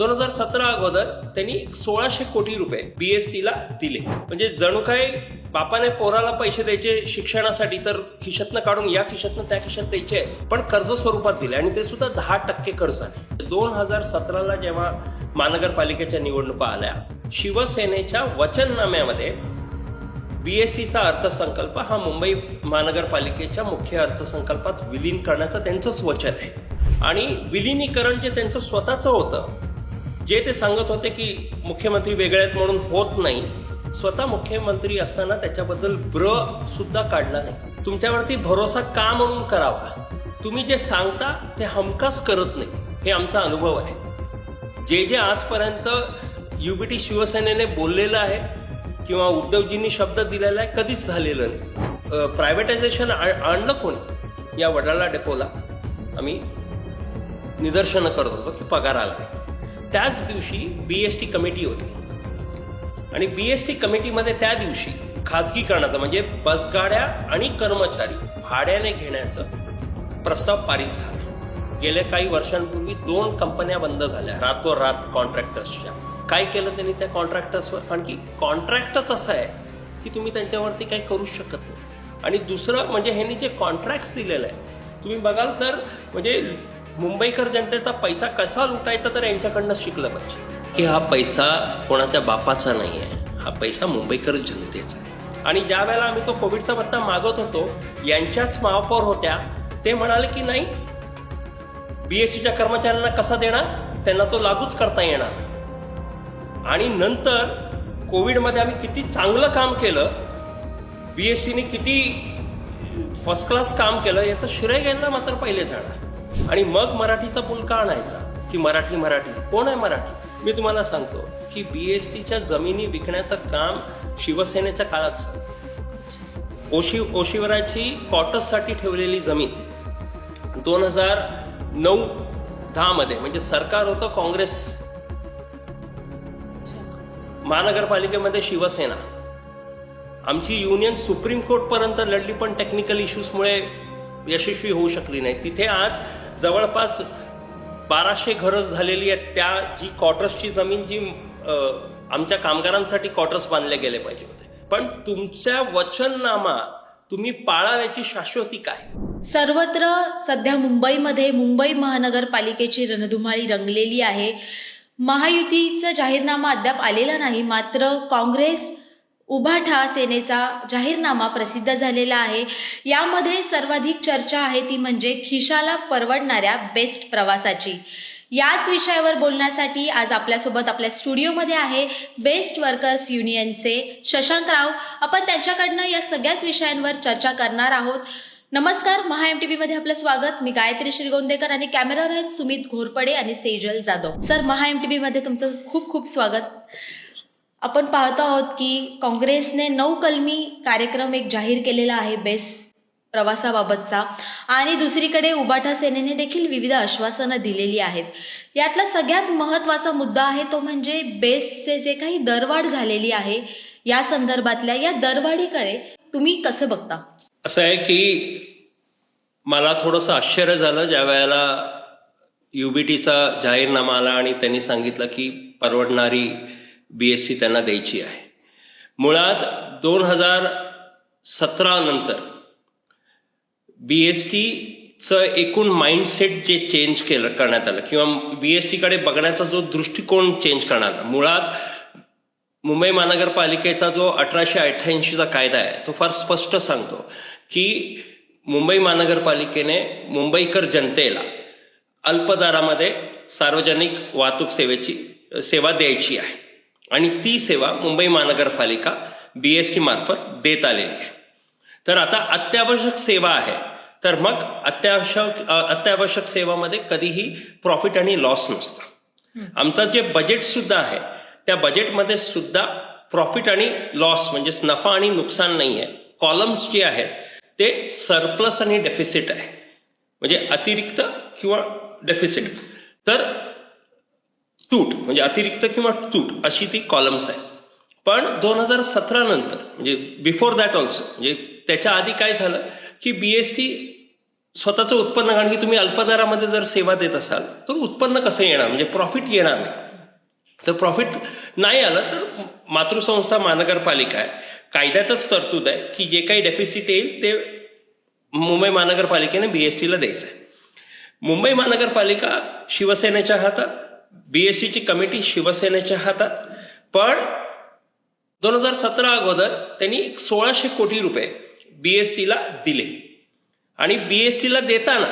2017 अगोदर त्यांनी 1600 कोटी रुपये बीएसटीला दिले. म्हणजे जणू काय बापाने पोराला पैसे द्यायचे शिक्षणासाठी तर खिशातनं काढून या खिशातनं त्या खिशात द्यायचे, पण कर्ज स्वरूपात दिले आणि ते सुद्धा 10% कर्जाने. 2017ला जेव्हा महानगरपालिकेच्या निवडणुका आल्या, शिवसेनेच्या वचननाम्यामध्ये बीएसटीचा अर्थसंकल्प हा मुंबई महानगरपालिकेच्या मुख्य अर्थसंकल्पात विलीन करण्याचं त्यांचंच वचन आहे. आणि विलिनीकरण जे त्यांचं स्वतःचं होतं, जे ते सांगत होते की मुख्यमंत्री वेगळे आहेत म्हणून होत नाही, स्वतः मुख्यमंत्री असताना त्याच्याबद्दल सुद्धा काढला नाही. तुमच्यावरती भरोसा का म्हणून करावा? तुम्ही जे सांगता ते हमखास करत नाही, हे आमचा अनुभव आहे. जे आजपर्यंत युबीटी शिवसेनेने बोललेलं आहे किंवा उद्धवजींनी शब्द दिलेला आहे, कधीच झालेलं नाही. प्रायव्हेटायझेशन आणलं कोणी? या वडाळा डेपोला आम्ही निदर्शनं करत होतो की पगार आला नाही. त्याच दिवशी बीएसटी कमिटी होती आणि बीएसटी कमिटीमध्ये त्या दिवशी खासगीकरणाचं म्हणजे बसगाड्या आणि कर्मचारी भाड्याने घेण्याचं प्रस्ताव पारित झाला. गेल्या काही वर्षांपूर्वी 2 कंपन्या बंद झाल्या रातोरात कॉन्ट्रॅक्टर्सच्या. काय केलं त्यांनी त्या कॉन्ट्रॅक्टर्सवर? कारण की कॉन्ट्रॅक्टच असं आहे की तुम्ही त्यांच्यावरती काही करू शकत नाही. आणि दुसरं म्हणजे ह्यांनी जे कॉन्ट्रॅक्ट्स दिलेलं आहे, तुम्ही बघाल तर म्हणजे मुंबईकर जनतेचा पैसा कसा लुटायचा तर यांच्याकडनं शिकलं पाहिजे की हा पैसा कोणाच्या बापाचा नाही आहे, हा पैसा मुंबईकर जनतेचा आहे. आणि ज्या वेळेला आम्ही तो कोविडचा भत्ता मागत होतो, यांच्याच महापौर होत्या, ते म्हणाले की नाही, बीएसटीच्या कर्मचाऱ्यांना कसा देणार, त्यांना तो लागूच करता येणार नाही. आणि नंतर कोविडमध्ये आम्ही किती चांगलं काम केलं, बीएसटीने किती फर्स्ट क्लास काम केलं, याचं श्रेय घ्यायला मात्र पहिले जाणार. आणि मग मराठीचा पुलका आणायचा की मराठी कोण आहे मराठी? मी तुम्हाला सांगतो की बीएसटीच्या जमिनी विकण्याचं काम शिवसेनेच्या काळात झालं. ओशिवराची क्वार्टर्ससाठी ठेवलेली जमीन 2009-10 मध्ये, म्हणजे सरकार होतं काँग्रेस, महानगरपालिकेमध्ये शिवसेना. आमची युनियन सुप्रीम कोर्ट पर्यंत लढली, पण टेक्निकल इश्यूजमुळे यशस्वी होऊ शकली नाही. तिथे आज जवळपास 1200 घरं झालेली आहेत. त्या जी क्वार्टर्सची जमीन जी आमच्या कामगारांसाठी क्वार्टर्स बांधले गेले पाहिजे होते, पण तुमच्या वचननामा तुम्ही पाळायची शाश्वती काय? सर्वत्र सध्या मुंबईमध्ये मुंबई महानगरपालिकेची रणधुमाळी रंगलेली आहे. महायुतीचा जाहीरनामा अद्याप आलेला नाही, मात्र काँग्रेस उभाठा सेनेचा जाहीरनामा प्रसिद्ध झालेला आहे. यामध्ये सर्वाधिक चर्चा आहे ती म्हणजे खिशाला परवडणाऱ्या बेस्ट प्रवासाची. याच विषयावर बोलण्यासाठी आज आपल्यासोबत आपल्या स्टुडिओमध्ये आहे बेस्ट वर्कर्स युनियनचे शशांक राव. आपण त्यांच्याकडनं या सगळ्याच विषयांवर चर्चा करणार आहोत. नमस्कार, MHA-MTV मध्ये आपलं स्वागत. मी गायत्री श्रीगोंदेकर आणि कॅमेरावर आहेत सुमित घोरपडे आणि सेजल जाधव. सर, MHA-MTV मध्ये तुमचं खूप खूप स्वागत. आपण पाहतो आहोत की काँग्रेसने 9 कलमी कार्यक्रम एक जाहीर केलेला आहे बेस्ट प्रवासाबाबतचा, आणि दुसरीकडे उभाठा सेनेने देखील विविध आश्वासनं दिलेली आहेत. यातला सगळ्यात महत्त्वाचा मुद्दा आहे तो म्हणजे बेस्टचे जे काही दरवाढ झालेली आहे, या संदर्भातल्या या दरवाढीकडे तुम्ही कसं बघता? असं आहे की मला थोडंसं आश्चर्य झालं ज्या वेळेला युबीटीचा जाहीरनामा आला आणि त्यांनी सांगितलं की परवडणारी बीएसटी त्यांना द्यायची आहे. मुळात 2017 नंतर बीएसटीचं एकूण माइंडसेट जे चेंज करण्यात आलं किंवा बीएसटीकडे बघण्याचा जो दृष्टिकोन चेंज करण्यात आला. मुळात मुंबई महानगरपालिकेचा जो 1888चा कायदा आहे तो फार स्पष्ट सांगतो की मुंबई महानगरपालिकेने मुंबईकर जनतेला अल्पदरामध्ये सार्वजनिक वाहतूक सेवा द्यायची आहे आणि ती सेवा मुंबई महानगरपालिका बीएसटी मार्फत देत आलेली आहे. तर आता अत्यावश्यक सेवा आहे, तर मग अत्यावश्यक सेवामध्ये कधीही प्रॉफिट आणि लॉस नसतं. आमचं जे बजेट सुद्धा आहे त्या बजेटमध्ये सुद्धा प्रॉफिट आणि लॉस म्हणजे नफा आणि नुकसान नाही आहे. कॉलम्स जे आहेत ते सरप्लस आणि डेफिसिट आहे, म्हणजे अतिरिक्त किंवा डेफिसिट. तर तूट म्हणजे अतिरिक्त किंवा तूट अशी ती कॉलम्स आहे. पण 2017 नंतर म्हणजे बिफोर दॅट ऑल्सो, म्हणजे त्याच्या आधी काय झालं की बीएसटी स्वतःचं उत्पन्न, कारण की तुम्ही अल्पदरामध्ये जर सेवा देत असाल तर उत्पन्न कसं येणार, म्हणजे प्रॉफिट येणार नाही. तर प्रॉफिट नाही आलं तर मातृसंस्था महानगरपालिका आहे, कायद्यातच तरतूद आहे की जे काही डेफिसिट येईल ते मुंबई महानगरपालिकेने BSTला द्यायचं आहे. मुंबई महानगरपालिका शिवसेनेच्या हातात, BSTची कमिटी शिवसेनेच्या हातात. पण 2017 अगोदर त्यांनी 1600 कोटी रुपये BSTला दिले आणि BSTला देताना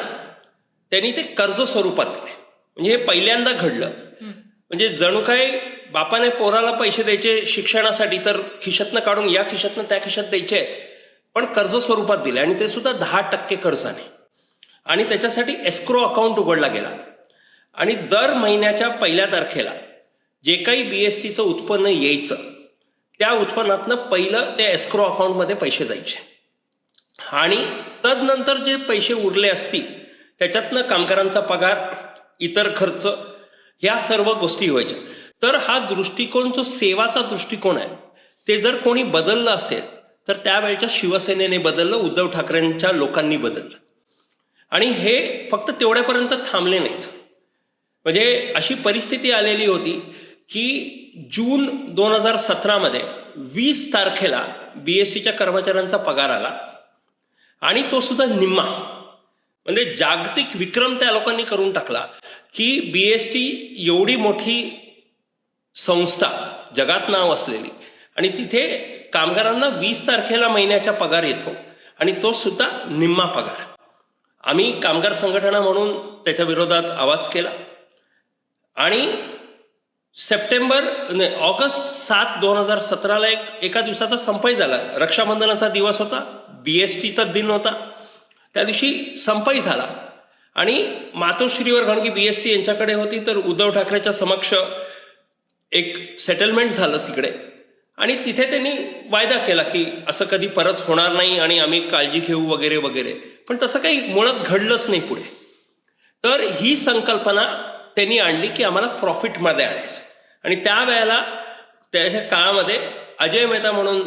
त्यांनी ते कर्ज स्वरूपात दिले. म्हणजे हे पहिल्यांदा घडलं. म्हणजे जणू काय बापाने पोराला पैसे द्यायचे शिक्षणासाठी तर खिशातनं काढून या खिशातनं त्या खिशात द्यायचे आहेत, पण कर्ज स्वरूपात दिले आणि ते सुद्धा 10% कर्जाने. आणि त्याच्यासाठी एस्क्रो अकाउंट उघडला गेला आणि दर महिन्याच्या 1 तारखेला जे काही BSTचं उत्पन्न यायचं त्या उत्पन्नातनं पहिलं त्या एस्क्रो अकाउंटमध्ये पैसे जायचे आणि तदनंतर जे पैसे उरले असतील त्याच्यातनं कामगारांचा पगार, इतर खर्च, ह्या सर्व गोष्टी व्हायच्या. तर हा दृष्टिकोन जो सेवाचा दृष्टिकोन आहे ते जर कोणी बदललं असेल तर त्यावेळच्या शिवसेनेने बदललं, उद्धव ठाकरेंच्या लोकांनी बदललं. आणि हे फक्त तेवढ्यापर्यंत थांबले नाहीत. म्हणजे अशी परिस्थिती आलेली होती की जून 2017 20 तारखेला BSTच्या कर्मचाऱ्यांचा पगार आला आणि तो सुद्धा निम्मा. म्हणजे जागतिक विक्रम त्या लोकांनी करून टाकला की BST एवढी मोठी संस्था, जगात नाव असलेली, आणि तिथे कामगारांना 20 तारखेला महिन्याचा पगार येतो आणि तो सुद्धा निम्मा पगार. आम्ही कामगार संघटना म्हणून त्याच्या विरोधात आवाज केला आणि ऑगस्ट 7, 2017 एका दिवसाचा संपही झाला. रक्षाबंधनाचा दिवस होता, BSTचा दिन होता, त्या दिवशी संपही झाला आणि मातोश्रीवर, कारण की BST यांच्याकडे होती, तर उद्धव ठाकरेच्या समक्ष एक सेटलमेंट झालं तिकडे आणि तिथे त्यांनी वायदा केला की असं कधी परत होणार नाही आणि आम्ही काळजी घेऊ वगैरे वगैरे. पण तसं काही मुळात घडलंच नाही पुढे. तर ही संकल्पना त्यांनी आणली की आम्हाला प्रॉफिटमध्ये आणायचं. आणि त्यावेळेला त्या काळामध्ये अजय मेहता म्हणून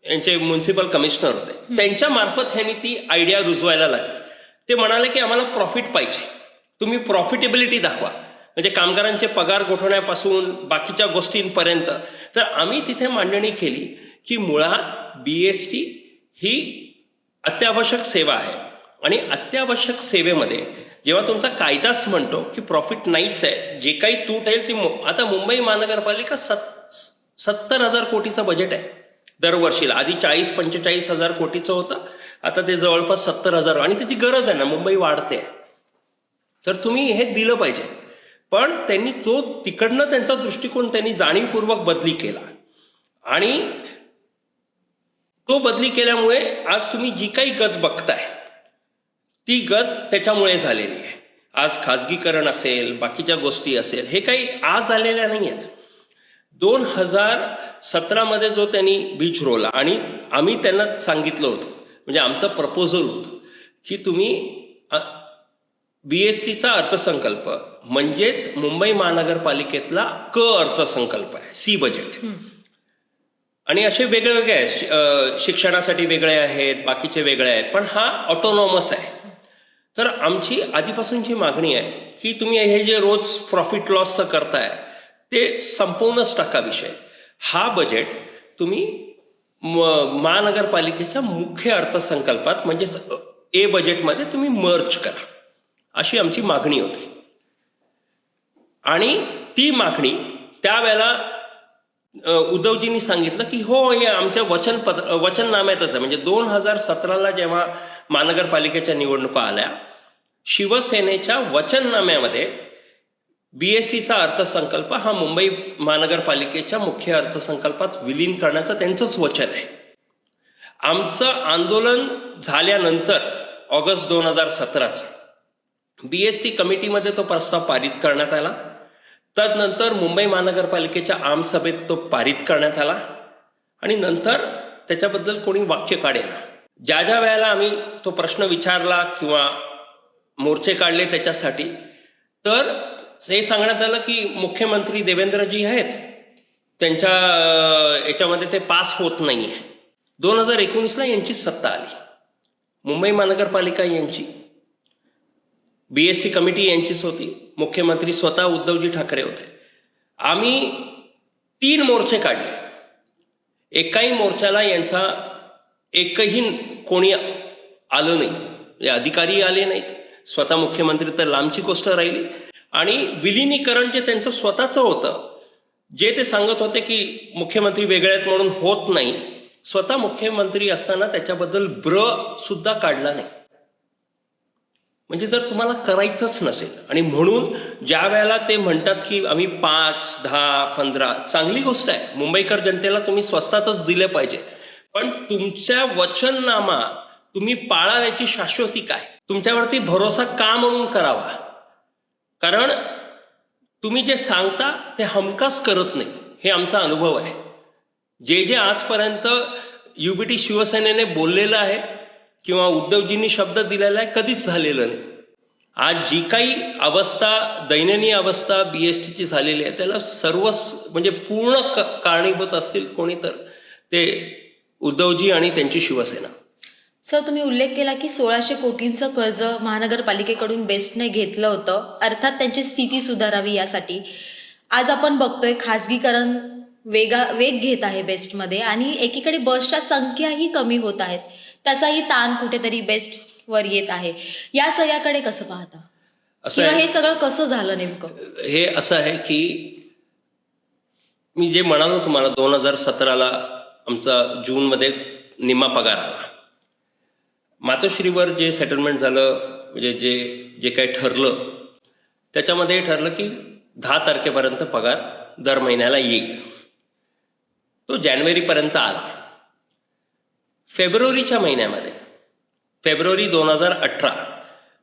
यांचे म्युन्सिपल कमिशनर होते, त्यांच्या मार्फत ह्यांनी ती आयडिया रुजवायला लागली. ते म्हणाले की आम्हाला प्रॉफिट पाहिजे, तुम्ही प्रॉफिटेबिलिटी दाखवा. म्हणजे कामगारांचे पगार गोठवण्यापासून बाकीच्या गोष्टींपर्यंत. तर आम्ही तिथे मांडणी केली की मुळात BST ही अत्यावश्यक सेवा आहे आणि अत्यावश्यक सेवेमध्ये जेव्हा तुमचा कायदाच म्हणतो की प्रॉफिट नाहीच आहे, जे काही तूट आहे ती आता मुंबई महानगरपालिका 70,000 कोटीचं बजेट आहे दरवर्षीला. आधी 40-45 हजार कोटीचं होतं, आता ते जवळपास 70,000. आणि त्याची गरज आहे ना, मुंबई वाढते, तर तुम्ही हे दिलं पाहिजे. पण त्यांनी जो तिकडनं त्यांचा दृष्टिकोन त्यांनी जाणीवपूर्वक बदली केला आणि तो बदली केल्यामुळे आज तुम्ही जी काही गत बघताय ती गत त्याच्यामुळे झालेली आहे. आज खाजगीकरण असेल, बाकीच्या गोष्टी असेल, हे काही आज आलेल्या नाही आहेत. 2017 जो त्यांनी बीज रोवला आणि आम्ही त्यांना सांगितलं होतं, म्हणजे आमचं प्रपोजल होतं की तुम्ही BSTचा अर्थसंकल्प म्हणजेच मुंबई महानगरपालिकेतला अर्थसंकल्प आहे, सी बजेट. आणि असे वेगवेगळे आहेत, शिक्षणासाठी वेगळे आहेत, बाकीचे वेगळे आहेत, पण हा ऑटोनॉमस आहे. तर आमची आधीपासूनची मागणी आहे की तुम्ही हे जे रोज प्रॉफिट लॉसचं करताय ते संपवूनच टाका विषय. हा बजेट तुम्ही महानगरपालिकेच्या मुख्य अर्थसंकल्पात म्हणजेच ए बजेटमध्ये तुम्ही मर्ज करा, अशी आमची मागणी होती. आणि ती मागणी त्यावेळेला उद्धवजींनी सांगितलं की हो, हे आमच्या वचननाम्यातच आहे. म्हणजे 2017 जेव्हा महानगरपालिकेच्या निवडणुका आल्या, शिवसेनेच्या वचननाम्यामध्ये BSTचा अर्थसंकल्प हा मुंबई महानगरपालिकेच्या मुख्य अर्थसंकल्पात विलीन करण्याचं त्यांचंच वचन आहे. आमचं आंदोलन झाल्यानंतर ऑगस्ट 2017 BST कमिटीमध्ये तो प्रस्ताव पारित करण्यात आला. तदनंतर मुंबई महानगरपालिकेच्या आमसभेत तो पारित करण्यात आला आणि नंतर त्याच्याबद्दल कोणी वाक्य काढेना. ज्या ज्या वेळेला आम्ही तो प्रश्न विचारला किंवा मोर्चे काढले त्याच्यासाठी, तर हे सांगण्यात आलं की मुख्यमंत्री देवेंद्रजी आहेत, त्यांच्या याच्यामध्ये ते पास होत नाही आहे. 2019 यांची सत्ता आली, मुंबई महानगरपालिका यांची, BST कमिटी यांचीच होती, मुख्यमंत्री स्वतः उद्धवजी ठाकरे होते. आम्ही 3 मोर्चे काढले. एकाही मोर्चाला यांचा एकही कोणी आलं नाही, म्हणजे अधिकारी आले नाहीत. स्वतः मुख्यमंत्री तर लांबची गोष्ट राहिली. आणि विलिनीकरण जे त्यांचं स्वतःचं होतं, जे ते सांगत होते की मुख्यमंत्री वेगळे आहेत म्हणून होत नाही, स्वतः मुख्यमंत्री असताना त्याच्याबद्दल सुद्धा काढला नाही. म्हणजे जर तुम्हाला करायचंच नसेल, आणि म्हणून ज्या वेळेला ते म्हणतात की आम्ही 5, 10, 15, चांगली गोष्ट आहे, मुंबईकर जनतेला तुम्ही स्वस्तातच दिले पाहिजे, पण तुमच्या वचननामा तुम्ही पाळायची शाश्वती काय? तुमच्यावरती भरोसा का म्हणून करावा? कारण तुम्ही जे सांगता ते हमखास करत नाही, हे आमचा अनुभव आहे. जे आजपर्यंत UBT शिवसेनेने बोललेलं आहे किंवा उद्धवजींनी शब्द दिलेला आहे, कधीच झालेलं नाही. आज जी काही अवस्था, दैननीय अवस्था BSTची झालेली आहे, त्याला म्हणजे पूर्ण कारणीभूत असतील कोणी, तर ते उद्धवजी आणि त्यांची शिवसेना. सर, तुम्ही उल्लेख केला की 1600 कोटींचं कर्ज महानगरपालिकेकडून बेस्टने घेतलं होतं, अर्थात त्यांची स्थिती सुधारावी यासाठी. आज आपण बघतोय खासगीकरण वेग घेत आहे बेस्टमध्ये, आणि एकीकडे बसच्या संख्याही कमी होत आहेत, त्याचाही ताण कुठेतरी बेस्टवर येत आहे. या सगळ्याकडे कसं पाहता, किंवा हे सगळं कसं झालं नेमकं? हे असं आहे की मी जे म्हणालो तुम्हाला, 2017ला आमचा जूनमध्ये निम्मा पगार आला. मातोश्रीवर जे सेटलमेंट झालं, म्हणजे जे काही ठरलं, त्याच्यामध्ये ठरलं की 10 तारखेपर्यंत पगार दर महिन्याला येईल. तो जानेवारीपर्यंत आला. फेब्रुवारीच्या महिन्यामध्ये, फेब्रुवारी 2018,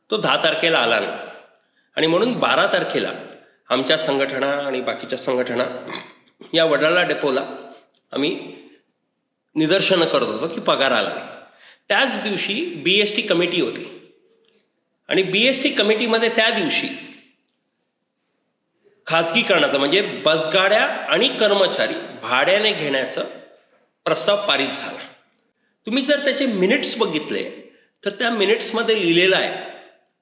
तो 10 तारखेला आला नाही. आणि म्हणून 12 तारखेला आमच्या संघटना आणि बाकीच्या संघटना या वडाळा डेपोला आम्ही निदर्शनं करत होतो की पगार आला नाही. त्याच दिवशी BST कमिटी होती, आणि BST कमिटीमध्ये त्या दिवशी खाजगीकरणाचं, म्हणजे बसगाड्या आणि कर्मचारी भाड्याने घेण्याचा प्रस्ताव पारित झाला. तुम्ही जर त्याचे मिनिट्स बघितले तर त्या मिनिट्समध्ये लिहिलेलं आहे,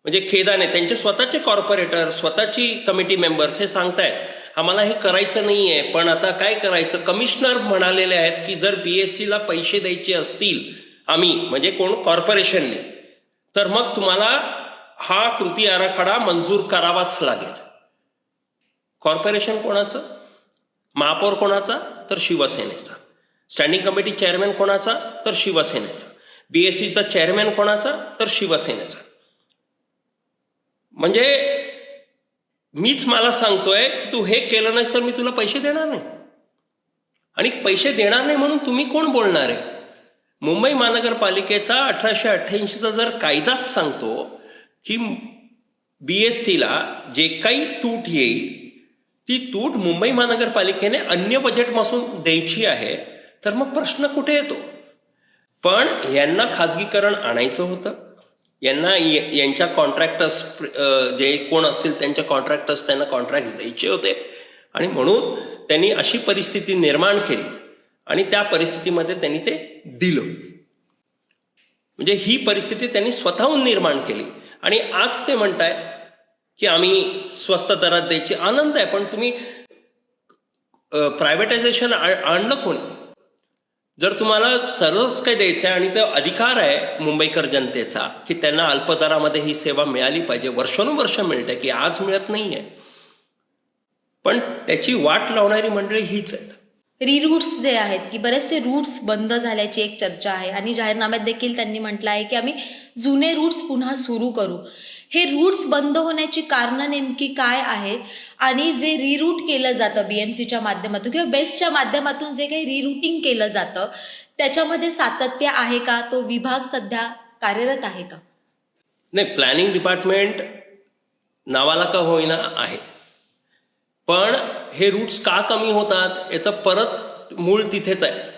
म्हणजे खेदाने त्यांचे स्वतःचे कॉर्पोरेटर, स्वतःची कमिटी मेंबर्स हे सांगतायत आम्हाला हे करायचं नाही आहे, पण आता काय करायचं. कमिशनर म्हणालेले आहेत की जर BSTला पैसे द्यायचे असतील, आम्ही म्हणजे कोण, कॉर्पोरेशनने, तर मग तुम्हाला हा कृती आराखडा मंजूर करावाच लागेल. कॉर्पोरेशन कोणाचं? महापौर कोणाचा? तर शिवसेनेचा. स्टँडिंग कमिटी चेअरमॅन कोणाचा? तर शिवसेनेचा. BSTचा चेअरमॅन कोणाचा? तर शिवसेनेचा. म्हणजे मीच मला सांगतोय की तू हे केलं नाहीस तर मी तुला पैसे देणार नाही, आणि पैसे देणार नाही म्हणून तुम्ही कोण बोलणार आहे? मुंबई महानगरपालिकेचा 1888चा जर कायदाच सांगतो की BSTला जे काही तूट येईल ती तूट मुंबई महानगरपालिकेने अन्य बजेटपासून द्यायची आहे, तर मग प्रश्न कुठे येतो? पण यांना खाजगीकरण आणायचं होतं, यांना यांच्या कॉन्ट्रॅक्टर्स जे कोण असतील त्यांच्या कॉन्ट्रॅक्टर्स त्यांना कॉन्ट्रॅक्ट द्यायचे होते, आणि म्हणून त्यांनी अशी परिस्थिती निर्माण केली, आणि त्या परिस्थितीमध्ये त्यांनी ते दिलं. म्हणजे ही परिस्थिती त्यांनी स्वतःहून निर्माण केली, आणि आज ते म्हणतायत की आम्ही स्वस्त दरात द्यायची. आनंद आहे, पण तुम्ही प्रायव्हेटायझेशन आणलं कोणी? जर तुम्हाला सर्वच काही द्यायचं आहे, आणि तो अधिकार आहे मुंबईकर जनतेचा की त्यांना अल्पदरामध्ये ही सेवा मिळाली पाहिजे, वर्षानुवर्ष मिळते की आज मिळत नाही आहे, पण त्याची वाट लावणारी मंडळी हीच आहेत. रीरूट्स जे आहेत की बरेचसे रूट्स बंद झाल्याची एक चर्चा आहे, आणि जाहीरनाम्यात देखील त्यांनी म्हटलं आहे की आम्ही जुने रूट्स पुन्हा सुरू करू. हे रूट्स बंद होण्याची कारणं नेमकी काय आहेत, आणि जे रिरूट केलं जातं BMCच्या माध्यमातून किंवा बेस्टच्या माध्यमातून जे काही रिरूटिंग केलं जातं त्याच्यामध्ये सातत्य आहे का? तो विभाग सध्या कार्यरत आहे का? नाही, प्लॅनिंग डिपार्टमेंट नावाला का होईना आहे, पण हे रूट्स का कमी होतात याचं परत मूळ तिथेच आहे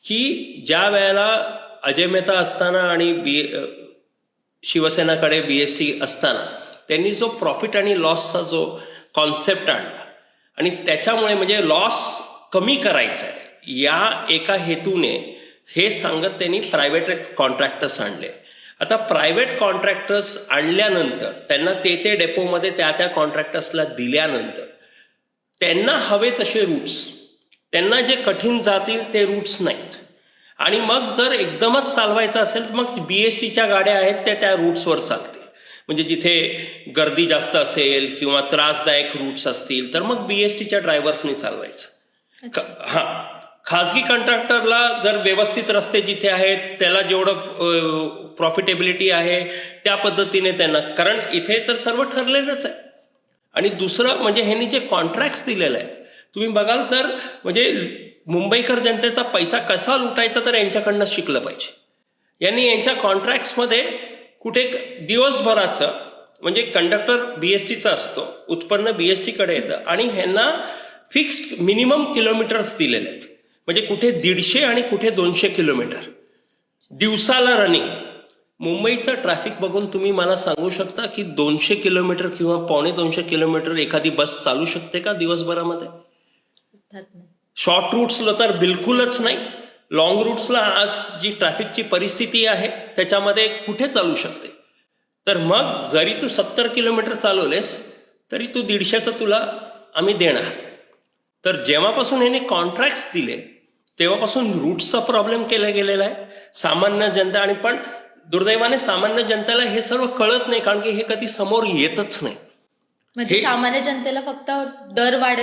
की ज्या वेळेला अजय मेहता असताना आणि शिवसेनाकडे BST असताना त्यांनी जो प्रॉफिट आणि लॉसचा जो कॉन्सेप्ट आणला, आणि त्याच्यामुळे म्हणजे लॉस कमी करायचा आहे या एका हेतूने हे सांगत त्यांनी प्रायव्हेट कॉन्ट्रॅक्टर्स आणले. आता प्रायव्हेट कॉन्ट्रॅक्टर्स आणल्यानंतर त्यांना ते डेपोमध्ये त्या कॉन्ट्रॅक्टर्सला दिल्यानंतर त्यांना हवे तसे रूट्स, त्यांना जे कठीण जातील ते रूट्स नाहीत. आणि मग जर एकदमच चालवायचं असेल तर मग BSTच्या गाड्या आहेत त्या रूट्सवर चालतील. म्हणजे जिथे गर्दी जास्त असेल किंवा त्रासदायक रूट्स असतील तर मग BSTच्या ड्रायव्हर्सनी चालवायचं. खाजगी कॉन्ट्रॅक्टरला जर व्यवस्थित रस्ते जिथे आहेत त्याला जेवढं प्रॉफिटेबिलिटी आहे त्या पद्धतीने त्यांना, कारण इथे तर सर्व ठरलेलंच आहे. आणि दुसरं म्हणजे ह्यांनी जे कॉन्ट्रॅक्ट्स दिलेले आहेत तुम्ही बघाल तर म्हणजे मुंबईकर जनतेचा पैसा कसा लुटायचा तर यांच्याकडनं शिकलं पाहिजे. यांनी यांच्या कॉन्ट्रॅक्ट्समध्ये कुठे दिवसभराचं म्हणजे कंडक्टर BSTचा असतो, उत्पन्न BSTकडे येतं आणि ह्यांना फिक्स्ड मिनिमम किलोमीटर्स दिलेले आहेत. म्हणजे कुठे 150 आणि कुठे 200 किलोमीटर दिवसाला रनिंग. मुंबईचं ट्रॅफिक बघून तुम्ही मला सांगू शकता की 200 किलोमीटर किंवा 250 किलोमीटर एखादी बस चालू शकते का दिवसभरामध्ये? शॉर्ट रूट्सला तर बिलकुलच नाही. लॉंग रूट्सला आज जी ट्रॅफिकची परिस्थिती आहे त्याच्यामध्ये कुठे चालू शकते? तर मग जरी तू 70 किलोमीटर चालवलेस तरी तू 150चं तुला आम्ही देणार. तर जेव्हापासून ह्याने कॉन्ट्रॅक्ट्स दिले तेव्हापासून रूट्सचा प्रॉब्लेम केला गेलेला आहे. सामान्य जनता, आणि पण दुर्दैवाने सामान्य जनतेला हे सर्व कळत नाही कारण की हे कधी समोर येतच नाही. म्हणजे सामान्य जनतेला फक्त दरवाढ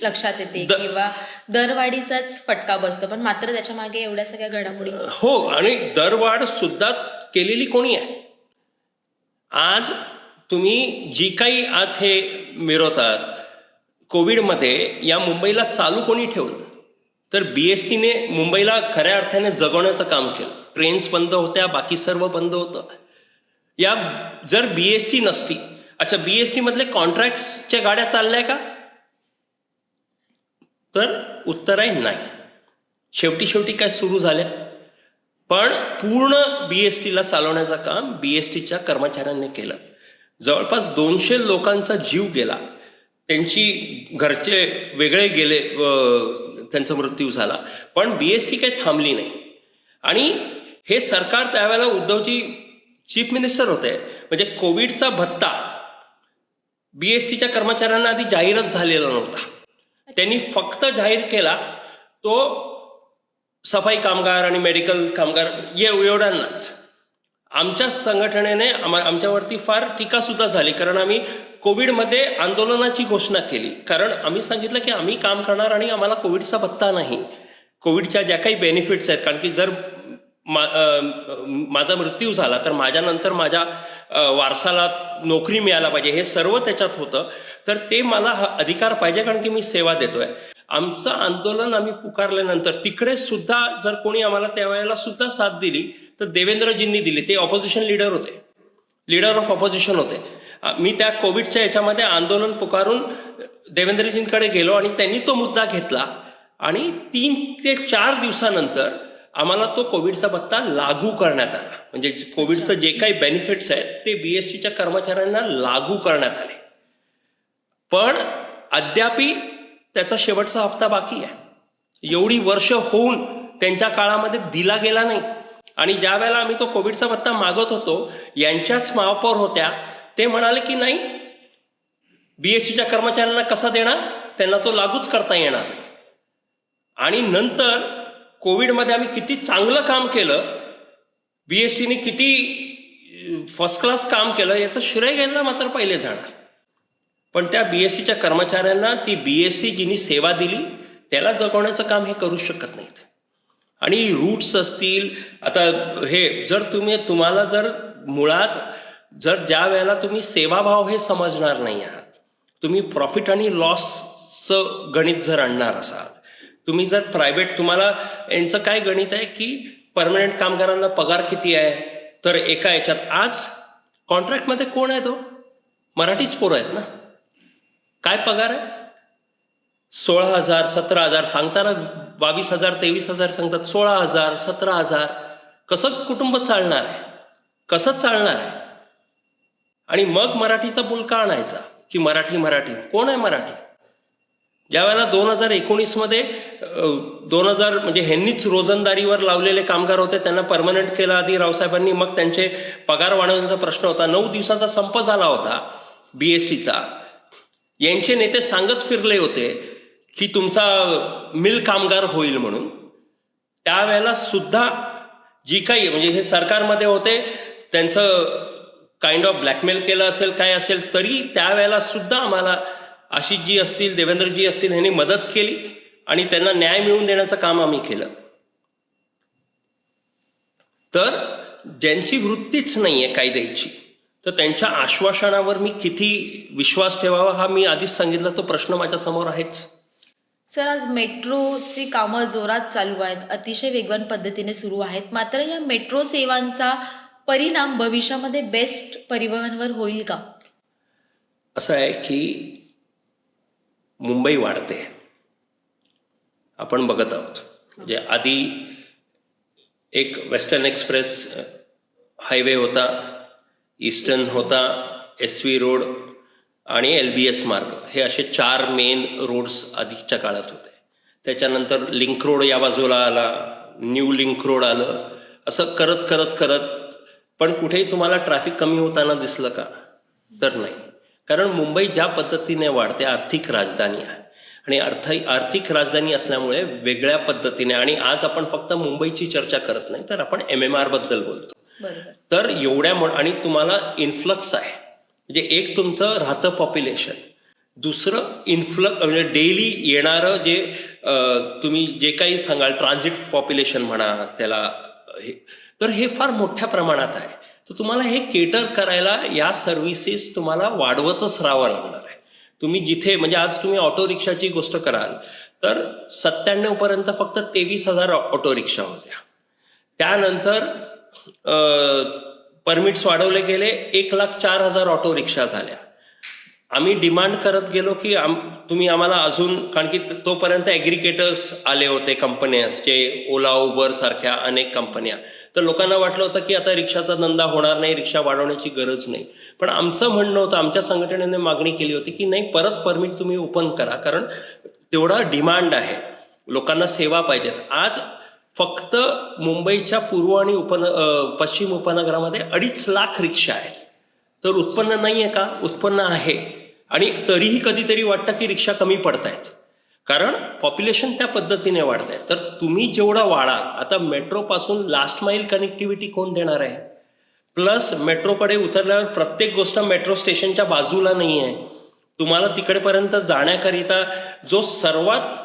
लक्षात येते किंवा दरवाढीचाच फटका बसतो, पण मात्र त्याच्या मागे एवढ्या सगळ्या घडामोडी. हो, आणि दरवाढ सुद्धा केलेली कोणी आहे? आज तुम्ही जी काही आज हे मिरवतात कोविडमध्ये या मुंबईला चालू कोणी ठेवलं तर BSTने मुंबईला खऱ्या अर्थाने जगवण्याचं काम केलं. ट्रेन्स बंद होत्या, बाकी सर्व बंद होतं. या जर BST नसती, अच्छा BST मधले कॉन्ट्रॅक्ट्सच्या गाड्या चालल्या का? तर उत्तर आहे नाही. शेवटी काय सुरू झाल्या, पण पूर्ण BSTला चालवण्याचं काम BSTच्या कर्मचाऱ्यांनी केलं. जवळपास 200 लोकांचा जीव गेला, त्यांची घरचे वेगळे गेले, त्यांचा मृत्यू झाला, पण BST काही थांबली नाही. आणि हे सरकार त्यावेळेला उद्धवजी चीफ मिनिस्टर होते, म्हणजे कोविडचा भत्ता BSTच्या कर्मचाऱ्यांना आधी जाहीरच झालेला नव्हता. त्यांनी फक्त जाहीर केला तो सफाई कामगार आणि मेडिकल कामगार एवढ्यांनाच. आमच्या संघटनेने आमच्यावरती फार टीका सुद्धा झाली कारण आम्ही कोविडमध्ये आंदोलनाची घोषणा केली. कारण आम्ही सांगितलं की आम्ही काम करणार आणि आम्हाला कोविडचा भत्ता नाही, कोविडच्या ज्या काही बेनिफिट्स आहेत, कारण की जर माझा मृत्यू झाला तर माझ्यानंतर माझ्या वारसाला नोकरी मिळायला पाहिजे, हे सर्व त्याच्यात होतं. तर ते मला अधिकार पाहिजे कारण की मी सेवा देतोय. आमचं आंदोलन आम्ही पुकारल्यानंतर तिकडे सुद्धा जर कोणी आम्हाला त्यावेळेला सुद्धा साथ दिली तर देवेंद्रजींनी दिली. ते ऑपोजिशन लीडर होते, लीडर ऑफ ऑपोजिशन होते. मी त्या कोविडच्या याच्यामध्ये आंदोलन पुकारून देवेंद्रजींकडे गेलो आणि त्यांनी तो मुद्दा घेतला आणि 3 ते 4 दिवसानंतर आम्हाला तो कोविडचा भत्ता लागू करण्यात आला. म्हणजे कोविडचं जे काही बेनिफिट्स आहेत ते BSTच्या कर्मचाऱ्यांना लागू करण्यात आले. पण अद्यापी त्याचा शेवटचा हप्ता बाकी आहे. एवढी वर्ष होऊन त्यांच्या काळामध्ये दिला गेला नाही. आणि ज्या वेळेला आम्ही तो कोविडचा भत्ता मागत होतो यांच्याच महापौर होत्या, ते म्हणाले की नाही BSTच्या कर्मचाऱ्यांना कसा देणार, त्यांना तो लागूच करता येणार नाही. आणि नंतर कोविडमध्ये आम्ही किती चांगलं काम केलं, BSTने किती फर्स्ट क्लास काम केलं याचं श्रेय घ्यायला मात्र पहिले जाणार. पण त्या BSTच्या कर्मचाऱ्यांना ती BST जिनी सेवा दिली त्याला जगवण्याचं काम हे करू शकत नाहीत. आणि रूट्स असतील, आता हे जर तुम्हाला जर मुळात जर ज्या वेळेला तुम्ही सेवाभाव हे समजणार नाही आहात, तुम्ही प्रॉफिट आणि लॉसचं गणित जर आणणार असाल, तुम्ही जर प्रायव्हेट, तुम्हाला यांचं काय गणित आहे की परमनंट कामगारांना पगार किती आहे, तर एका याच्यात आज कॉन्ट्रॅक्टमध्ये कोण आहे तो मराठीच पोरं आहेत ना, काय पगार आहे 16,000 17,000 सांगताना 22,000 23,000 सांगतात, 16,000 17,000 कसं कुटुंब चालणार आहे, कसं चालणार आहे. आणि मग मराठीचा बुलका आणायचा की मराठी कोण आहे मराठी. ज्या वेळेला 2019 2000 म्हणजे ह्यांनीच रोजंदारीवर लावलेले कामगार होते त्यांना परमनंट केलं आधी रावसाहेबांनी, मग त्यांचे पगार वाढवण्याचा प्रश्न होता. 9 दिवसाचा संप झाला होता BSTचा. यांचे नेते सांगत फिरले होते की तुमचा मिल कामगार होईल म्हणून. त्यावेळेला सुद्धा जी काही म्हणजे हे सरकारमध्ये होते त्यांचं काइंड ऑफ ब्लॅकमेल केलं असेल काय असेल तरी त्यावेळेला सुद्धा आम्हाला आशिषजी असतील देवेंद्रजी असतील ह्यांनी मदत केली आणि त्यांना न्याय मिळवून देण्याचं काम आम्ही केलं. तर ज्यांची वृत्तीच नाहीये काय द्यायची तर त्यांच्या आश्वासनावर मी किती विश्वास ठेवावा हा मी आधीच सांगितलं. तो प्रश्न माझ्या समोर आहेच. सर, आज मेट्रोची कामं जोरात चालू आहेत, अतिशय वेगवान पद्धतीने सुरू आहेत. मात्र या मेट्रो सेवांचा परिणाम भविष्यामध्ये बेस्ट परिवहनवर होईल का? असं आहे की मुंबई वाढते, आपण बघत आहोत. म्हणजे आधी एक वेस्टर्न एक्सप्रेस हायवे होता, ईस्टर्न होता, SV रोड आणि LBS मार्ग, हे असे 4 मेन रोड्स आधीच्या काळात होते. त्याच्यानंतर लिंक रोड या बाजूला आला, न्यू लिंक रोड आलं, असं करत करत करत पण कुठेही तुम्हाला ट्रॅफिक कमी होताना दिसलं का? तर नाही. कारण मुंबई ज्या पद्धतीने वाढते, आर्थिक राजधानी आहे आणि आर्थिक राजधानी असल्यामुळे वेगळ्या पद्धतीने, आणि आज आपण फक्त मुंबईची चर्चा करत नाही तर आपण MMR बद्दल बोलतो. तर एवढ्या आणि तुम्हाला इन्फ्लक्स आहे, म्हणजे एक तुमचं राहतं पॉप्युलेशन, दुसरं म्हणजे डेली येणारं जे तुम्ही जे काही सांगाल ट्रान्झिट पॉप्युलेशन म्हणा त्याला, तर हे फार मोठ्या प्रमाणात आहे. तर तुम्हाला हे केटर करायला या सर्व्हिसेस तुम्हाला वाढवतच राहावं लागणार आहे. तुम्ही जिथे म्हणजे आज तुम्ही ऑटो रिक्षाची गोष्ट कराल तर 97 पर्यंत फक्त 23,000 ऑटो रिक्षा होत्या. त्यानंतर परमिट्स वाढवले गेले, 1,04,000 ऑटो रिक्षा झाल्या. आम्ही डिमांड करत गेलो की तुम्ही आम्हाला अजून, कारण की तोपर्यंत ॲग्रिगेटर्स आले होते, कंपन्या जे ओला उबर सारख्या अनेक कंपन्या. तर लोकांना वाटलं होतं की आता रिक्षाचा धंदा होणार नाही, रिक्षा वाढवण्याची गरज नाही. पण आमचं म्हणणं होतं, आमच्या संघटनेने मागणी केली होती की नाही, परत परमिट तुम्ही ओपन करा, कारण तेवढा डिमांड आहे, लोकांना सेवा पाहिजेत. आज फक्त मुंबईच्या पूर्व आणि पश्चिम उपनगरामध्ये 2.5 लाख रिक्षा आहेत. तर उत्पन्न नाही आहे का? उत्पन्न आहे. आणि तरीही कधीतरी वाटतं की रिक्षा कमी पडत आहेत, कारण पॉप्युलेशन त्या पद्धतीने वाढत आहे. तर तुम्ही जेवढं वाढाल, आता मेट्रोपासून लास्ट माईल कनेक्टिव्हिटी कोण देणार आहे? प्लस मेट्रोकडे उतरल्यावर प्रत्येक गोष्ट मेट्रो स्टेशनच्या बाजूला नाही आहे. तुम्हाला तिकडेपर्यंत जाण्याकरिता जो सर्वात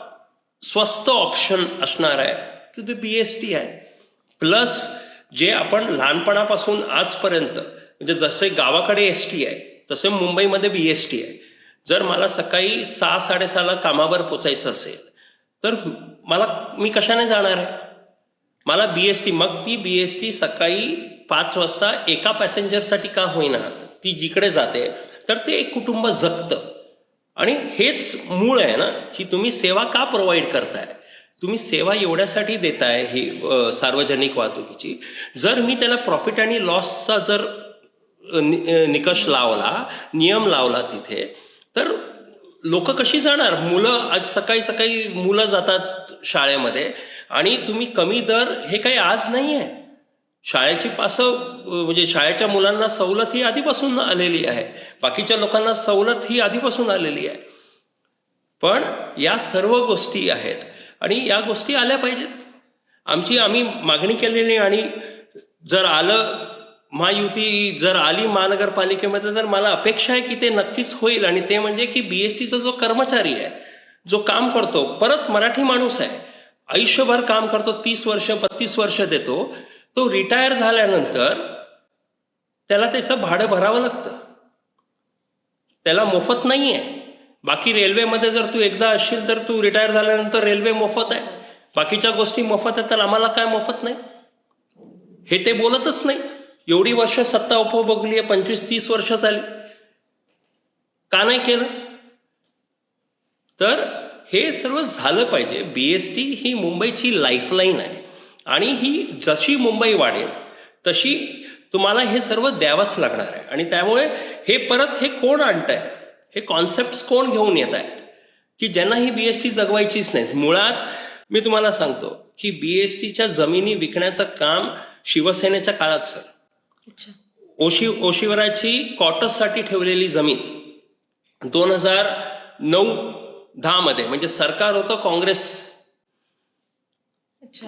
स्वस्त ऑप्शन असणार आहे तो ते BST आहे. प्लस जे आपण लहानपणापासून आजपर्यंत, म्हणजे जसे गावाकडे ST आहे तसे मुंबईमध्ये BST आहे. जर मला सकाळी 6-6:30 कामावर पोचायचं असेल तर मी कशाने जाणार आहे? मला BST, मग ती BST सकाळी 5 वाजता एका पॅसेंजरसाठी का होईना ती जिकडे जाते, तर ते एक कुटुंब जगतं. आणि हेच मूळ आहे ना की तुम्ही सेवा का प्रोव्हाइड करताय. तुम्ही सेवा एवढ्यासाठी देताय ही सार्वजनिक वाहतुकीची. जर मी त्याला प्रॉफिट आणि लॉसचा जर निकष लावला, नियम लावला तिथे, तर लोक कशी जाणार? मुलं आज सकाळी मुलं जातात शाळेमध्ये, आणि तुम्ही कमी दर, हे काही आज नाही आहे. शाळेची म्हणजे शाळेच्या मुलांना सवलत ही आधीपासून आलेली आहे, बाकीच्या लोकांना सवलत ही आधीपासून आलेली आहे. पण या सर्व गोष्टी आहेत आणि या गोष्टी आल्या पाहिजेत. आम्ही मागणी केलेली, आणि जर आलं, महायुती जर आली महानगरपालिकेमध्ये, तर मला अपेक्षा आहे की ते नक्कीच होईल. आणि ते म्हणजे की BSTचा जो कर्मचारी आहे, जो काम करतो, परत मराठी माणूस आहे, आयुष्यभर काम करतो, 30 वर्ष 32 वर्ष देतो, तो रिटायर झाल्यानंतर त्याला त्याचं भाडं भरावं लागतं, त्याला मोफत नाही आहे. बाकी रेल्वेमध्ये जर तू एकदा असशील तर तू रिटायर झाल्यानंतर रेल्वे मोफत आहे, बाकीच्या गोष्टी मोफत आहेत, तर आम्हाला काय मोफत नाही हे ते बोलतच नाही. एवढी वर्ष सत्ता उपभोगली आहे, 25-30 वर्ष झाली, का नाही केलं? तर हे सर्व झालं पाहिजे. BST ही मुंबईची लाईफलाईन आहे, आणि ही जशी मुंबई वाढेल तशी तुम्हाला हे सर्व द्यावंच लागणार आहे. आणि त्यामुळे हे कोण आणत आहे, हे कॉन्सेप्ट कोण घेऊन येत आहेत की ज्यांना ही BST जगवायचीच नाही. मुळात मी तुम्हाला सांगतो की BSTच्या जमिनी विकण्याचं काम शिवसेनेच्या काळात सर, ओशिवराची क्वार्टर्ससाठी ठेवलेली जमीन 2009-10 मध्ये, म्हणजे सरकार होतं काँग्रेस, अच्छा.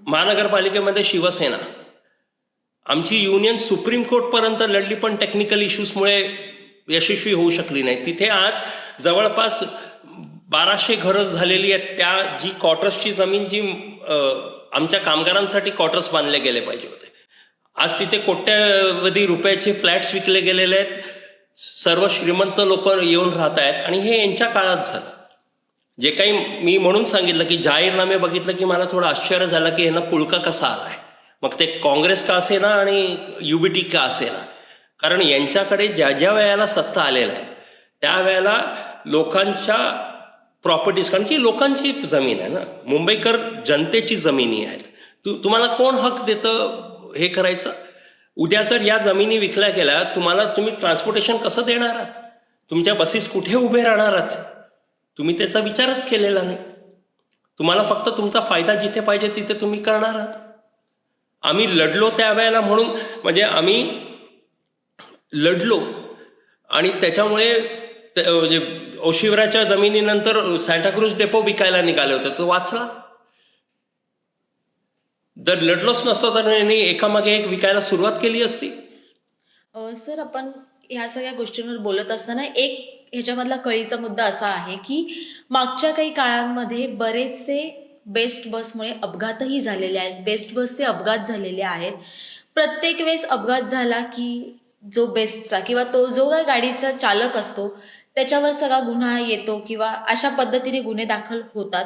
महानगरपालिकेमध्ये शिवसेना. आमची युनियन सुप्रीम कोर्टपर्यंत लढली, पण टेक्निकल इश्यूजमुळे यशस्वी होऊ शकली नाही. तिथे आज जवळपास 1200 घरं झालेली आहेत. त्या जी क्वार्टर्सची जमीन जी आमच्या कामगारांसाठी क्वार्टर्स बांधले गेले पाहिजे होते, आज तिथे कोट्यवधी रुपयाचे फ्लॅट्स विकले गेलेले आहेत. सर्व श्रीमंत लोक येऊन राहत आहेत आणि हे यांच्या काळात झालं. जे काही मी म्हणून सांगितलं की जाहीरनामे बघितलं की मला थोडं आश्चर्य झालं की यांना पुळका कसा आलाय. मग ते काँग्रेस का असेना आणि युबीटी का असेना, कारण यांच्याकडे ज्या ज्या वेळेला सत्ता आलेल्या आहे त्यावेळेला लोकांच्या प्रॉपर्टीज, कारण की लोकांची जमीन आहे ना, मुंबईकर जनतेची जमिनी आहेत. तुम्हाला कोण हक देतं हे करायचं? उद्या जर या जमिनी विकल्या गेल्या, तुम्ही ट्रान्सपोर्टेशन कसं देणार आहात? तुमच्या बसेस कुठे उभे राहणार आहात? तुम्ही त्याचा विचारच केलेला नाही. तुम्हाला फक्त तुमचा फायदा जिथे पाहिजे तिथे तुम्ही करणार आहात. आम्ही लढलो त्यावेळेला, म्हणून म्हणजे आम्ही लढलो आणि त्याच्यामुळे म्हणजे ओशिवराच्या जमिनीनंतर सांताक्रूज डेपो विकायला निघाले होते, तो वाचला. जर लढलोच नसतो तर यांनी एकामागे एक विकायला सुरुवात केली असती. सर, आपण ह्या सगळ्या गोष्टींवर बोलत असताना एक ह्याच्यामधला कळीचा मुद्दा असा आहे की मागच्या काही काळांमध्ये बरेचसे बेस्ट बसमुळे अपघातही झालेले आहेत. बेस्ट बसचे अपघात झालेले आहेत. प्रत्येक वेळेस अपघात झाला की जो बेस्टचा किंवा तो जो काही गाडीचा चालक असतो त्याच्यावर सगळा गुन्हा येतो किंवा अशा पद्धतीने गुन्हे दाखल होतात.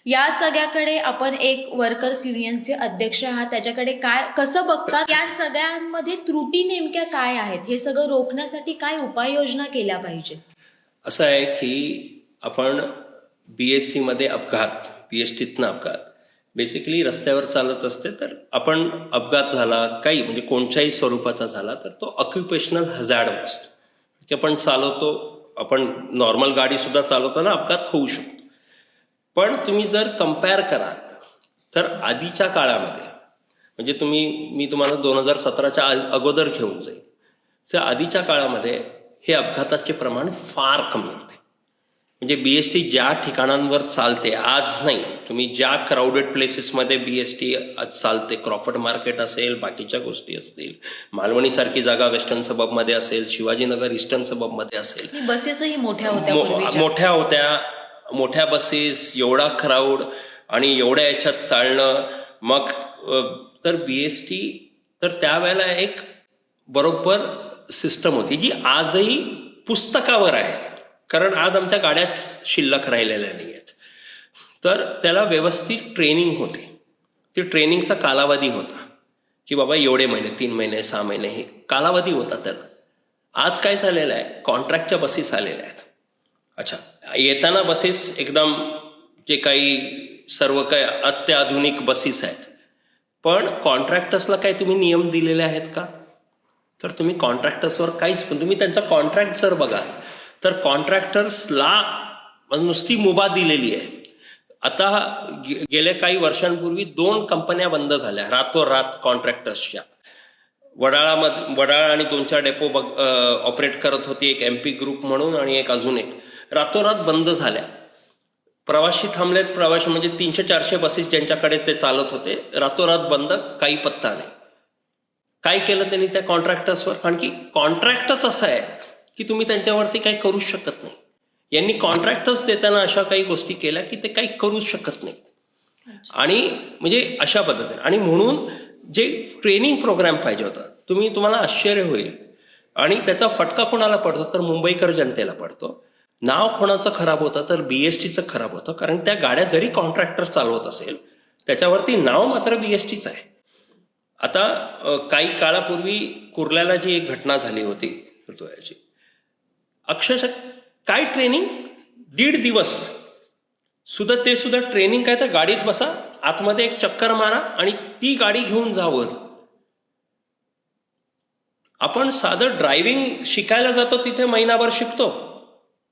या सगळ्याकडे आपण एक वर्कर्स युनियनचे अध्यक्ष आहात, त्याच्याकडे कसं बघतात? या सगळ्यांमध्ये त्रुटी नेमक्या काय आहेत? हे सगळं रोखण्यासाठी काय उपाययोजना केल्या पाहिजे? असं आहे की आपण BST मध्ये BSTतनं अपघात, बेसिकली रस्त्यावर चालत असते तर आपण अपघात झाला काही म्हणजे कोणत्याही स्वरूपाचा झाला तर तो ऑक्युपेशनल हझार्ड असतो की आपण चालवतो, आपण नॉर्मल गाडी सुद्धा चालवताना अपघात होऊ शकतो. पण तुम्ही जर कम्पेअर कराल तर आधीच्या काळामध्ये, म्हणजे मी तुम्हाला 2017च्या अगोदर घेऊन जाईल, तर आधीच्या काळामध्ये हे अपघाताचे प्रमाण फार कमी होते. म्हणजे BST ज्या ठिकाणांवर चालते आज नाही, तुम्ही ज्या क्राऊडेड प्लेसेसमध्ये BST आज चालते, क्रॉफर्ड मार्केट असेल, बाकीच्या गोष्टी असतील, मालवणीसारखी जागा वेस्टर्न सबबमध्ये असेल, शिवाजीनगर ईस्टर्न सबबमध्ये असेल, बसेसही मोठ्या होत्या, मोठ्या बसेस, एवढा क्राऊड आणि एवढ्या याच्यात चालणं, मग तर BST तर त्यावेळेला एक बरोबर सिस्टम होती जी आजही पुस्तकावर आहे, कारण आज आमच्या गाड्याच शिल्लक राहिलेल्या नाही आहेत. तर त्याला व्यवस्थित ट्रेनिंग होती. ती ट्रेनिंगचा कालावधी होता की बाबा एवढे महिने, 3 महिने, 6 महिने हे कालावधी होता त्याला. आज काय झालेलं आहे, कॉन्ट्रॅक्टच्या बसेस आलेल्या आहेत. अच्छा, येताना बसेस एकदम जे काही सर्व काही अत्याधुनिक बसेस आहेत, पण कॉन्ट्रॅक्टर्सला काय तुम्ही नियम दिलेले आहेत का? तर तुम्ही कॉन्ट्रॅक्टर्सवर काहीच, तुम्ही त्यांचा कॉन्ट्रॅक्ट जर बघाल तर कॉन्ट्रॅक्टर्सला नुसती मुभा दिलेली आहे. आता गेल्या काही वर्षांपूर्वी 2 कंपन्या बंद झाल्या रातोरात कॉन्ट्रॅक्टर्सच्या. वडाळा आणि 2-4 डेपो ऑपरेट करत होती, एक MP ग्रुप म्हणून आणि एक अजून एक, रातोरात बंद झाल्या. प्रवासी थांबलेत, प्रवासी म्हणजे 300-400 बसेस ज्यांच्याकडे ते चालत होते, रातोरात बंद, काही पत्ता नाही. काय केलं त्यांनी त्या कॉन्ट्रॅक्टर्सवर? कारण की कॉन्ट्रॅक्टच असं आहे की तुम्ही त्यांच्यावरती काही करूच शकत नाही. यांनी कॉन्ट्रॅक्टर्स देताना अशा काही गोष्टी केल्या की ते काही करूच शकत नाही. आणि म्हणजे अशा पद्धतीने, आणि म्हणून जे ट्रेनिंग प्रोग्राम पाहिजे होता, तुम्हाला आश्चर्य होईल, आणि त्याचा फटका कोणाला पडतो तर मुंबईकर जनतेला पडतो. नाव कोणाचं खराब होतं तर BSTचं खराब होतं, कारण त्या गाड्या जरी कॉन्ट्रॅक्टर चालवत असेल त्याच्यावरती नाव मात्र BSTचं आहे. आता काही काळापूर्वी कुर्ल्याला जी एक घटना झाली होती याची, अक्षरशः काय ट्रेनिंग, 1.5 दिवस सुद्धा, ते सुद्धा ट्रेनिंग काय, तर गाडीत बसा, आतमध्ये एक चक्कर मारा आणि ती गाडी घेऊन जावर. आपण साधं ड्रायव्हिंग शिकायला जातो तिथे महिनाभर शिकतो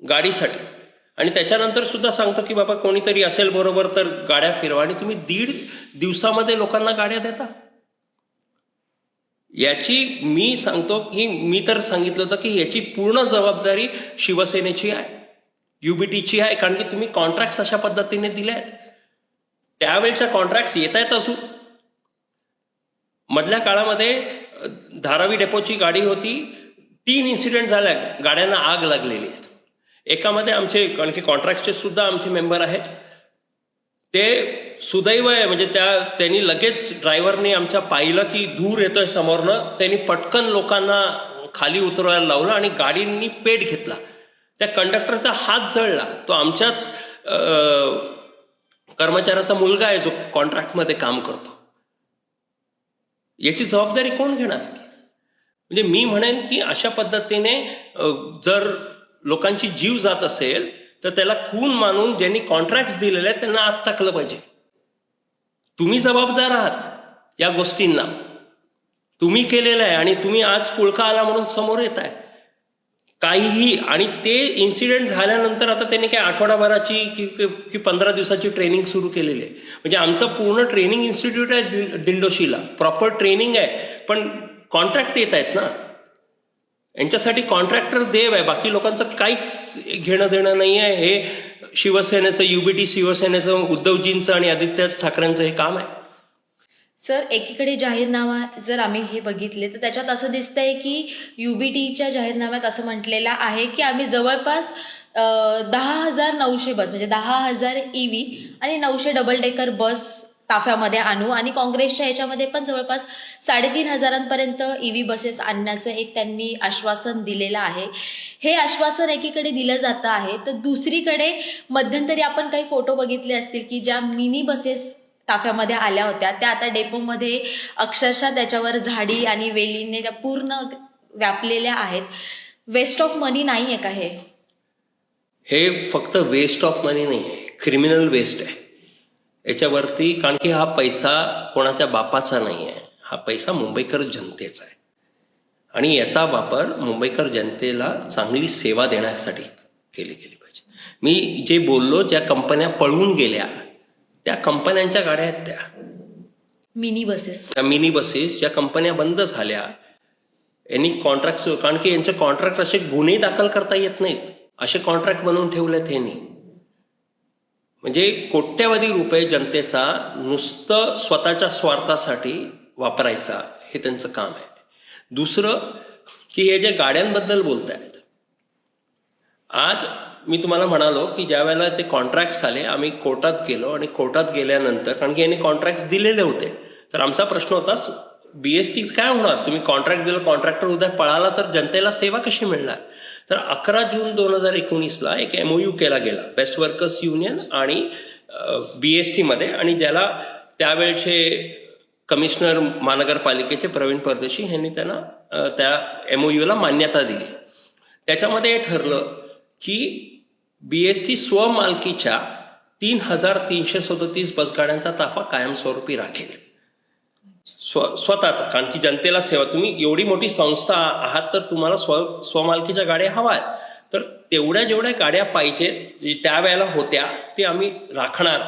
गाडीसाठी, आणि त्याच्यानंतर सुद्धा सांगतो की बाबा कोणीतरी असेल बरोबर तर गाड्या फिरवा, आणि तुम्ही 1.5 दिवसामध्ये लोकांना गाड्या देता. याची मी सांगतो की मी तर सांगितलं होतं की याची पूर्ण जबाबदारी शिवसेनेची आहे, युबीटीची आहे. कारण की तुम्ही कॉन्ट्रॅक्ट्स अशा पद्धतीने दिले आहेत. त्यावेळच्या कॉन्ट्रॅक्ट्स येत आहेत असून मधल्या काळामध्ये धारावी डेपोची गाडी होती, 3 इन्सिडेंट झाल्या, गाड्यांना आग लागलेली आहे. एकामध्ये आमचे, कारण की कॉन्ट्रॅक्टचे सुद्धा आमचे मेंबर आहेत, ते सुदैव आहे म्हणजे त्यांनी लगेच ड्रायव्हरने आमच्या पाहिलं की धूर येतोय समोरनं, त्यांनी पटकन लोकांना खाली उतरवायला लावलं आणि गाडींनी पेट घेतला. त्या कंडक्टरचा हात जळला. तो आमच्याच कर्मचाऱ्याचा मुलगा आहे जो कॉन्ट्रॅक्टमध्ये काम करतो. याची जबाबदारी कोण घेणार? म्हणजे मी म्हणेन की अशा पद्धतीने जर लोकांची जीव जात असेल तर त्याला खून मानून ज्यांनी कॉन्ट्रॅक्ट्स दिलेले आहेत त्यांना आत टाकलं पाहिजे. तुम्ही जबाबदार आहात या गोष्टींना, तुम्ही केलेलं आहे आणि तुम्ही आज पुळका आला म्हणून समोर येत आहे काहीही. आणि ते इन्सिडेंट झाल्यानंतर आता त्यांनी काय आठवडाभराची की 15 दिवसाची ट्रेनिंग सुरू केलेली आहे. म्हणजे आमचं पूर्ण ट्रेनिंग इन्स्टिट्यूट आहे दिंडोशीला, प्रॉपर ट्रेनिंग आहे, पण कॉन्ट्रॅक्ट येत आहेत ना, यांच्यासाठी कॉन्ट्रॅक्टर देव आहे. बाकी लोकांचं काहीच घेणं देणं नाही आहे. हे शिवसेनेचं, युबीटी शिवसेनेचं, उद्धवजींचं आणि आदित्य ठाकरेंचं हे काम आहे. सर, एकीकडे जाहीरनामा जर आम्ही हे बघितले तर त्याच्यात असं दिसतंय की युबीटीच्या जाहीरनाम्यात असं म्हटलेलं आहे की आम्ही जवळपास 10,900 बस म्हणजे 10,000 EV आणि 900 डबल डेकर बस ताफ्यामध्ये आणू आणि काँग्रेसच्या ह्याच्यामध्ये पण जवळपास 3,500पर्यंत EV बसेस आणण्याचं एक त्यांनी आश्वासन दिलेलं आहे. हे आश्वासन एकीकडे दिलं जातं आहे, तर दुसरीकडे मध्यंतरी आपण काही फोटो बघितले असतील की ज्या मिनी बसेस ताफ्यामध्ये आल्या होत्या त्या आता डेपोमध्ये अक्षरशः त्याच्यावर झाडी आणि वेलीने त्या पूर्ण व्यापलेल्या आहेत. वेस्ट ऑफ मनी नाही आहे का हे? हे फक्त वेस्ट ऑफ मनी नाही आहे, क्रिमिनल वेस्ट आहे याच्यावरती. कारण की हा पैसा कोणाच्या बापाचा नाही आहे, हा पैसा मुंबईकर जनतेचा आहे आणि याचा वापर मुंबईकर जनतेला चांगली सेवा देण्यासाठी केली गेली पाहिजे. मी जे बोललो, ज्या कंपन्या पळून गेल्या त्या कंपन्यांच्या गाड्या आहेत त्या मिनी बसेस, त्या मिनी बसेस ज्या कंपन्या बंद झाल्या यांनी कॉन्ट्रॅक्ट, कारण की यांचे कॉन्ट्रॅक्ट असे गुन्हे दाखल करता येत नाहीत, असे कॉन्ट्रॅक्ट बनवून ठेवलेत यांनी. म्हणजे कोट्यवधी रुपये जनतेचा नुसतं स्वतःच्या स्वार्थासाठी वापरायचा, हे त्यांचं काम आहे. दुसरं की हे जे गाड्यांबद्दल बोलतायत, आज मी तुम्हाला म्हणालो की ज्या वेळेला ते कॉन्ट्रॅक्ट्स आले आम्ही कोर्टात गेलो आणि कोर्टात गेल्यानंतर, कारण की यांनी कॉन्ट्रॅक्ट्स दिलेले होते, तर आमचा प्रश्न होता BST काय होणार? तुम्ही कॉन्ट्रॅक्ट दिलं, कॉन्ट्रॅक्टर उद्या पळाला तर जनतेला सेवा कशी मिळणार? तर 11 जून 2019ला एक MOU केला गेला बेस्ट वर्कर्स युनियन आणि BST मध्ये, आणि ज्याला त्यावेळचे कमिशनर महानगरपालिकेचे प्रवीण परदेशी यांनी त्यांना त्या MOUला मान्यता दिली. त्याच्यामध्ये हे ठरलं की BST स्वमालकीच्या 3,337 बसगाड्यांचा ताफा कायमस्वरूपी राखेल, स्वतःचा. कारण की जनतेला सेवा, तुम्ही एवढी मोठी संस्था आहात तर तुम्हाला स्वमालकीच्या गाड्या हव्या आहेत, तर तेवढ्या जेवढ्या गाड्या पाहिजे त्यावेळेला होत्या ते आम्ही राखणार.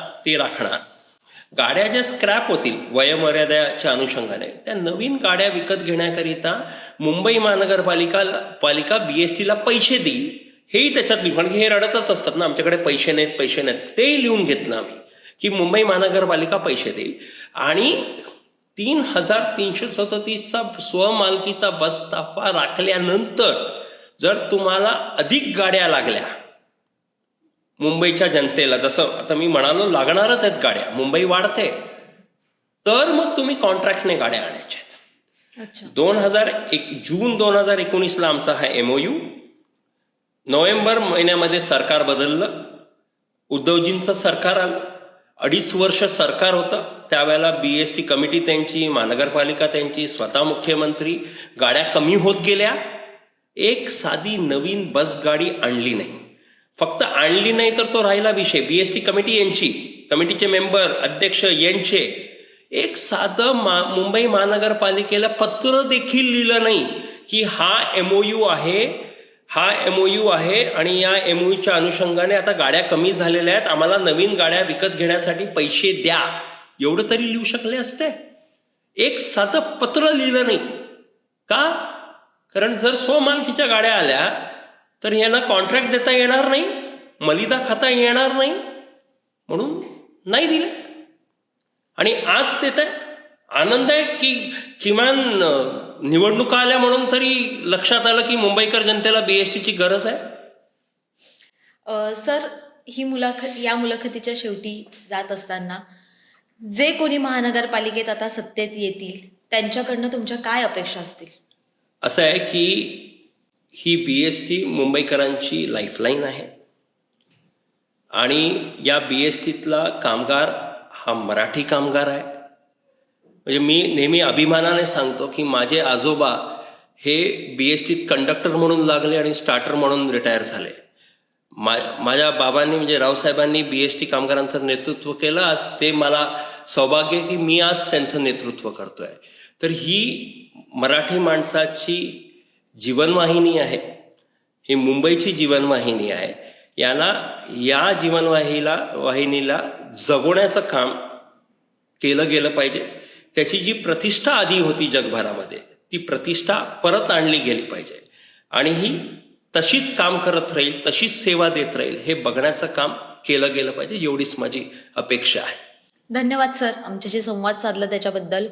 गाड्या ज्या स्क्रॅप होतील वयोमर्यादेच्या अनुषंगाने, त्या नवीन गाड्या विकत घेण्याकरिता मुंबई महानगरपालिका BSTला पैसे देईल, हेही त्याच्यात लिहून, कारण की हे रडतच असतात ना आमच्याकडे पैसे नाहीत, तेही लिहून घेतलं आम्ही की मुंबई महानगरपालिका पैसे देईल. आणि 3,337चा स्वमालकीचा बस ताफा राखल्यानंतर जर तुम्हाला अधिक गाड्या लागल्या मुंबईच्या जनतेला, जसं आता मी म्हणालो लागणारच आहेत गाड्या, मुंबई वाढते, तर मग तुम्ही कॉन्ट्रॅक्टने गाड्या आणायच्या. जून 2019ला आमचा हा MOU. नोव्हेंबर महिन्यामध्ये सरकार बदललं, उद्धवजींचं सरकार आलं, 2.5 वर्ष सरकार होतं. त्यावेळेला BST कमिटी त्यांची, महानगरपालिका त्यांची, स्वतः मुख्यमंत्री, गाड्या कमी होत गेल्या. एक साधी नवीन बस गाडी आणली नाही. फक्त आणली नाही तर तो राहिला विषय, BST कमिटी यांची, कमिटीचे मेंबर, अध्यक्ष यांचे एक साधं मुंबई महानगरपालिकेला पत्र देखील लिहिलं नाही की हा MOU आहे आणि या MOUच्या अनुषंगाने आता गाड्या कमी झालेल्या आहेत, आम्हाला नवीन गाड्या विकत घेण्यासाठी पैसे द्या, एवढं तरी लिहू शकले असते. एक साधं पत्र लिहिलं नाही. का? कारण जर स्वमालकीच्या गाड्या आल्या तर यांना कॉन्ट्रॅक्ट देता येणार नाही, मलिदा खाता येणार नाही, म्हणून नाही दिले. आणि आज देत आहेत. आनंद आहे की किमान निवडणुका आल्या म्हणून तरी लक्षात आलं की मुंबईकर जनतेला बीएसटीची गरज आहे. सर, या मुलाखतीच्या शेवटी जात असताना जे कोणी महानगरपालिकेत आता सत्तेत येतील त्यांच्याकडनं तुमच्या काय अपेक्षा असतील? असं आहे की ही बीएसटी मुंबईकरांची लाईफलाईन आहे आणि या बीएसटीतला कामगार हा मराठी कामगार आहे. म्हणजे मी नेहमी अभिमानाने सांगतो की माझे आजोबा हे बीएसटीत कंडक्टर म्हणून लागले आणि स्टार्टर म्हणून रिटायर झाले. माझ्या बाबांनी म्हणजे रावसाहेबांनी बीएसटी कामगारांचं नेतृत्व केलं. आज ते मला सौभाग्य की मी आज त्यांचं नेतृत्व करतोय. तर ही मराठी माणसाची जीवनवाहिनी आहे, ही मुंबईची जीवनवाहिनी आहे. या जीवनवाहिनीला जगवण्याचं काम केलं गेलं पाहिजे. त्याची जी प्रतिष्ठा आधी होती जगभरामध्ये ती प्रतिष्ठा परत आणली गेली पाहिजे आणि ही तशीच काम करत राहील, तशीच सेवा देत राहील हे बघण्याचं काम केलं गेलं पाहिजे. एवढीच माझी अपेक्षा आहे. धन्यवाद सर, आमच्याशी संवाद साधला त्याच्याबद्दल.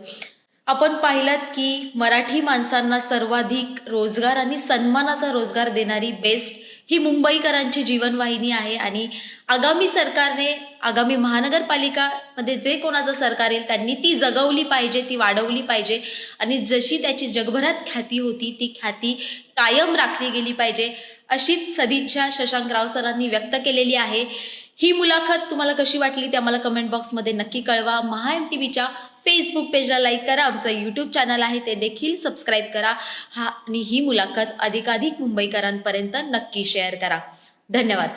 आपण पाहिलात की मराठी माणसांना सर्वाधिक रोजगार आणि सन्मानाचा रोजगार देणारी बेस्ट ही मुंबईकरांची जीवनवाहिनी आहे आणि आगामी महानगरपालिकामध्ये जे कोणाचं सरकार येईल त्यांनी ती जगवली पाहिजे, ती वाढवली पाहिजे आणि जशी त्याची जगभरात ख्याती होती ती ख्याती कायम राखली गेली पाहिजे अशीच सदिच्छा शशांकराव सरांनी व्यक्त केलेली आहे. ही मुलाखत तुम्हाला कशी वाटली ते आम्हाला कमेंट बॉक्समध्ये नक्की कळवा. MHAMTVच्या फेसबुक पेजला लाईक करा, आमचं यूट्यूब चॅनल आहे ते देखील सबस्क्राईब करा आणि ही मुलाखत अधिकाधिक मुंबईकरांपर्यंत नक्की शेअर करा. धन्यवाद.